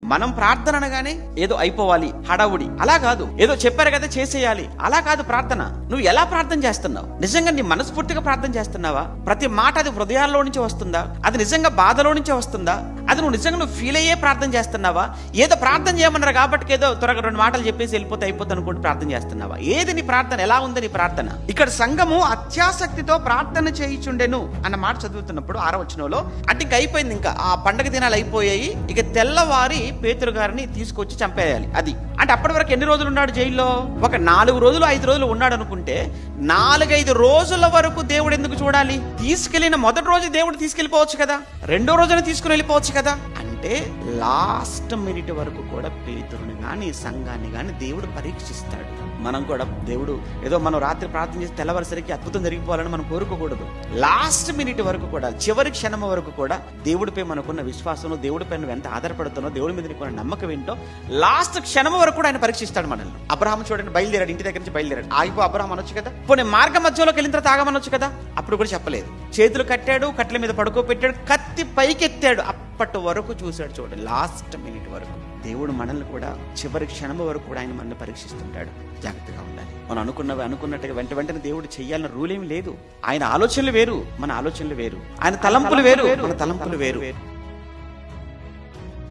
మనం ప్రార్థన అనగానే ఏదో అయిపోవాలి, హడావుడి, అలా కాదు. ఏదో చెప్పారు కదా చేసేయాలి, అలా కాదు ప్రార్థన. నువ్వు ఎలా ప్రార్థన చేస్తున్నావు? నిజంగా నీ మనస్ఫూర్తిగా ప్రార్థన చేస్తున్నావా? ప్రతి మాట అది హృదయాల్లో నుంచి వస్తుందా? అది నిజంగా బాధలో నుంచే వస్తుందా? అది నువ్వు ఫీల్ అయ్యే ప్రార్థన చేస్తున్నావా? ఏదో ప్రార్థన చేయమన్నారు కాబట్టి ఏదో త్వరగా 2 మాటలు చెప్పేసి వెళ్ళిపోతే అయిపోతుంది అనుకుంటూ ప్రార్థన చేస్తున్నావా? ఏది నీ ప్రార్థన? ఎలా ఉంది నీ ప్రార్థన? ఇక్కడ సంఘము అత్యాసక్తితో ప్రార్థన చేయిచుండెను అన్న మాట చదువుతున్నప్పుడు 6వ వచనంలో అంటే ఇంక అయిపోయింది, ఇంకా ఆ పండగ దినాలు అయిపోయాయి, ఇక తెల్లవారి పేతురు గారిని తీసుకొచ్చి చంపేయాలి. అది అంటే అప్పటి వరకు ఎన్ని రోజులు ఉన్నాడు జైల్లో? ఒక 4 రోజులు 5 రోజులు ఉన్నాడు అనుకుంటే 4-5 రోజుల వరకు దేవుడు ఎందుకు చూడాలి? తీసుకెళ్లిన మొదటి రోజు దేవుడు తీసుకెళ్లిపోవచ్చు కదా, రెండో రోజున తీసుకుని వెళ్ళిపోవచ్చు కదా. అంటే లాస్ట్ మినిట్ వరకు కూడా పేతురుని గాని సంఘాన్ని గాని దేవుడు పరీక్షిస్తాడు. మనం కూడా దేవుడు ఏదో మనం రాత్రి ప్రార్థన చేసి తెల్లవారిసరికి అద్భుతం జరిగిపోవాలని మనం కోరుకోకూడదు. లాస్ట్ మినిట్ వరకు కూడా, చివరి క్షణం వరకు కూడా దేవుడిపై మనకున్న విశ్వాసం, దేవుడిపై నువ్వు ఎంత ఆధారపడుతున్నావు, దేవుడి మీద నీకున్న నమ్మకం ఏంటో లాస్ట్ క్షణం వరకు కూడా ఆయన పరీక్షిస్తాడు మనల్ని. అబ్రహాం చూడండి, బయలుదేరాడు, ఇంటి దగ్గర నుంచి బయలుదేరాడు. ఆగిపో అబ్రహాం అనొచ్చు కదా, పోనీ మార్గ మధ్యలోకి వెళ్ళిన తర్వాత ఆగమనొచ్చు కదా, అప్పుడు కూడా చెప్పలేదు. చేతులు కట్టాడు, కట్టెల మీద పడుకోబెట్టాడు, కత్తి పైకెత్తాడు, అప్పటి వరకు చూశాడు. చూడండి, లాస్ట్ మినిట్ వరకు దేవుడు మనల్ని కూడా చివరి క్షణం వరకు కూడా ఆయన మనల్ని పరీక్షిస్తుంటాడు. జాగ్రత్తగా ఉండాలి. మనం అనుకున్నట్టుగా వెంటనే దేవుడు చెయ్యాలన్న రూల్ ఏమి లేదు. ఆయన ఆలోచనలు వేరు, మన ఆలోచనలు వేరు. ఆయన తలంపులు వేరు, మన తలంపులు వేరు.